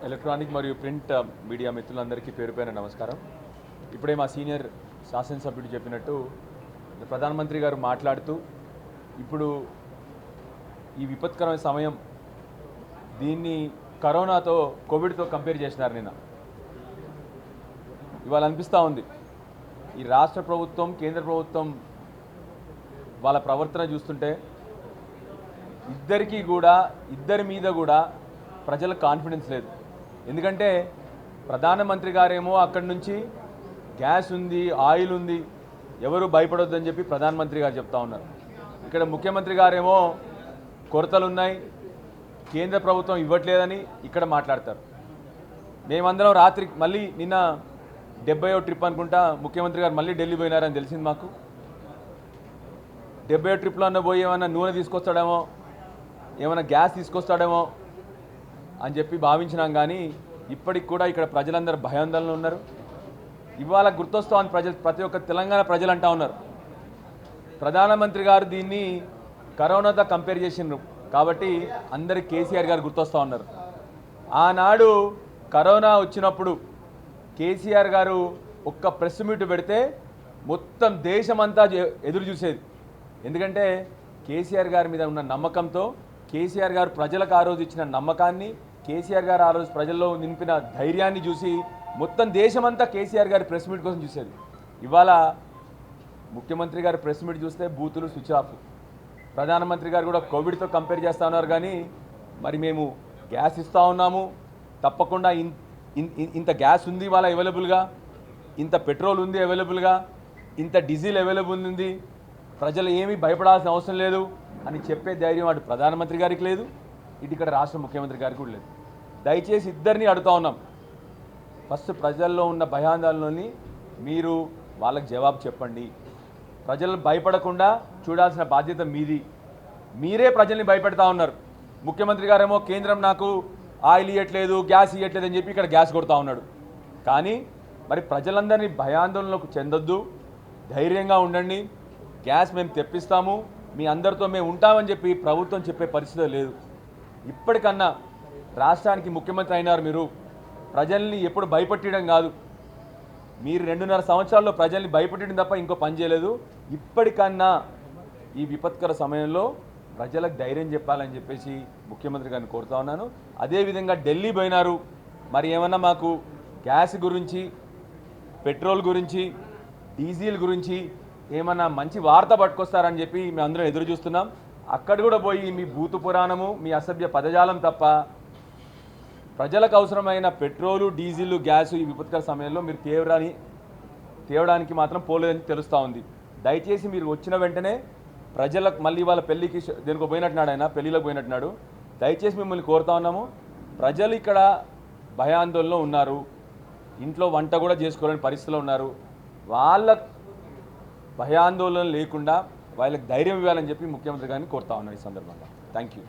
Electronic మరియు print media మిత్రులందరికీ పేరు పేరున నమస్కారం. ఇప్పుడే మా సీనియర్ శాసనసభ్యుడు చెప్పినట్టు ప్రధానమంత్రి గారు మాట్లాడుతూ ఇప్పుడు ఈ విపత్కరమైన సమయం దీన్ని కరోనాతో కోవిడ్తో కంపేర్ చేసినారు. నిన్న ఇవాళ అనిపిస్తూ ఉంది ఈ రాష్ట్ర ప్రభుత్వం కేంద్ర ప్రభుత్వం వాళ్ళ ప్రవర్తన చూస్తుంటే ఇద్దరి మీద కూడా ప్రజలకు కాన్ఫిడెన్స్ లేదు. ఎందుకంటే ప్రధానమంత్రి గారేమో అక్కడి నుంచి గ్యాస్ ఉంది, ఆయిల్ ఉంది, ఎవరు భయపడొద్దని చెప్పి ప్రధానమంత్రి గారు చెప్తా ఉన్నారు. ఇక్కడ ముఖ్యమంత్రి గారేమో కొరతలు ఉన్నాయి, కేంద్ర ప్రభుత్వం ఇవ్వట్లేదని ఇక్కడ మాట్లాడతారు. మేమందరం రాత్రి మళ్ళీ నిన్న 70వ ట్రిప్ అనుకుంటా ముఖ్యమంత్రి గారు మళ్ళీ ఢిల్లీ పోయినారని తెలిసింది మాకు. 70వ ట్రిప్లో అన్న పోయి ఏమన్నా నూనె తీసుకొస్తాడేమో, ఏమైనా గ్యాస్ తీసుకొస్తాడేమో అని చెప్పి భావించినాం. కానీ ఇప్పటికి కూడా ఇక్కడ ప్రజలందరూ భయాందోళనలో ఉన్నారు. ఇవాళ గుర్తొస్తామని ప్రతి ఒక్క తెలంగాణ ప్రజలు అంటా ఉన్నారు, ప్రధానమంత్రి గారు దీన్ని కరోనాతో కంపేర్ చేసిండ్రు కాబట్టి అందరికి కేసీఆర్ గారు గుర్తొస్తూ ఉన్నారు. ఆనాడు కరోనా వచ్చినప్పుడు కేసీఆర్ గారు ఒక్క ప్రెస్ మీట్ పెడితే మొత్తం దేశమంతా ఎదురు చూసేది. ఎందుకంటే కేసీఆర్ గారి మీద ఉన్న నమ్మకంతో, కేసీఆర్ గారు ప్రజలకు ఆ రోజు ఇచ్చిన నమ్మకాన్ని, కేసీఆర్ గారు ఆ రోజు ప్రజల్లో నింపిన ధైర్యాన్ని చూసి మొత్తం దేశమంతా కేసీఆర్ గారి ప్రెస్ మీట్ కోసం చూసేది. ఇవాళ ముఖ్యమంత్రి గారి ప్రెస్ మీట్ చూస్తే బూతులు స్విచ్ ఆఫ్. ప్రధానమంత్రి గారు కూడా కోవిడ్తో కంపేర్ చేస్తూ ఉన్నారు. కానీ మరి మేము గ్యాస్ ఇస్తూ ఉన్నాము, తప్పకుండా ఇంత గ్యాస్ ఉంది ఇవాళ అవైలబుల్గా, ఇంత పెట్రోల్ ఉంది అవైలబుల్గా, ఇంత డీజిల్ అవైలబుల్ ఉంది, ప్రజలు ఏమీ భయపడాల్సిన అవసరం లేదు అని చెప్పే ధైర్యం అటు ప్రధానమంత్రి గారికి లేదు, ఇటు ఇక్కడ రాష్ట్ర ముఖ్యమంత్రి గారికి కూడా లేదు. దయచేసి ఇద్దరిని అడుగుతా ఉన్నాం, ఫస్ట్ ప్రజల్లో ఉన్న భయాందోళనని మీరు వాళ్ళకి జవాబు చెప్పండి. ప్రజలు భయపడకుండా చూడాల్సిన బాధ్యత మీది. మీరే ప్రజల్ని భయపెడతా ఉన్నారు. ముఖ్యమంత్రి గారేమో కేంద్రం నాకు ఆయిల్ ఇవ్వట్లేదు, గ్యాస్ ఇవ్వట్లేదు అని చెప్పి ఇక్కడ గ్యాస్ కొడతా ఉన్నాడు. కానీ మరి ప్రజలందరినీ భయాందోళనకు చెందొద్దు, ధైర్యంగా ఉండండి, గ్యాస్ మేము తెప్పిస్తాము, మీ అందరితో మేము ఉంటామని చెప్పి ప్రభుత్వం చెప్పే పరిస్థితి లేదు. ఇప్పటికన్నా రాష్ట్రానికి ముఖ్యమంత్రి అయినారు మీరు, ప్రజల్ని ఎప్పుడు భయపెట్టడం కాదు. మీరు 2.5 సంవత్సరాల్లో ప్రజల్ని భయపెట్టడం తప్ప ఇంకో పని చేయలేదు. ఇప్పటికన్నా ఈ విపత్కర సమయంలో ప్రజలకు ధైర్యం చెప్పాలని చెప్పేసి ముఖ్యమంత్రి గారిని కోరుతా ఉన్నాను. అదేవిధంగా ఢిల్లీ పోయినారు, మరి ఏమన్నా మాకు గ్యాస్ గురించి, పెట్రోల్ గురించి, డీజిల్ గురించి ఏమన్నా మంచి వార్త పట్టుకొస్తారని చెప్పి మేము అందరం ఎదురు చూస్తున్నాం. అక్కడ కూడా పోయి మీ భూతు పురాణము, మీ అసభ్య పదజాలం తప్ప ప్రజలకు అవసరమైన పెట్రోలు, డీజిల్, గ్యాసు ఈ విపత్కర సమయంలో మీరు తేవడానికి మాత్రం పోలేదని తెలుస్తూ ఉంది. దయచేసి మీరు వచ్చిన వెంటనే ప్రజలకు మళ్ళీ వాళ్ళ పెళ్ళికి దేనికో పోయినట్టున్నాడు, ఆయన పెళ్ళిలోకి పోయినట్టున్నాడు. దయచేసి మిమ్మల్ని కోరుతా ఉన్నాము, ప్రజలు ఇక్కడ భయాందోళనలో ఉన్నారు, ఇంట్లో వంట కూడా చేసుకోలేని పరిస్థితిలో ఉన్నారు. వాళ్ళ భయాందోళన లేకుండా వాళ్ళకి ధైర్యం ఇవ్వాలని చెప్పి ముఖ్యమంత్రి గారిని కోరుతా ఉన్నాను ఈ సందర్భంగా. Thank you.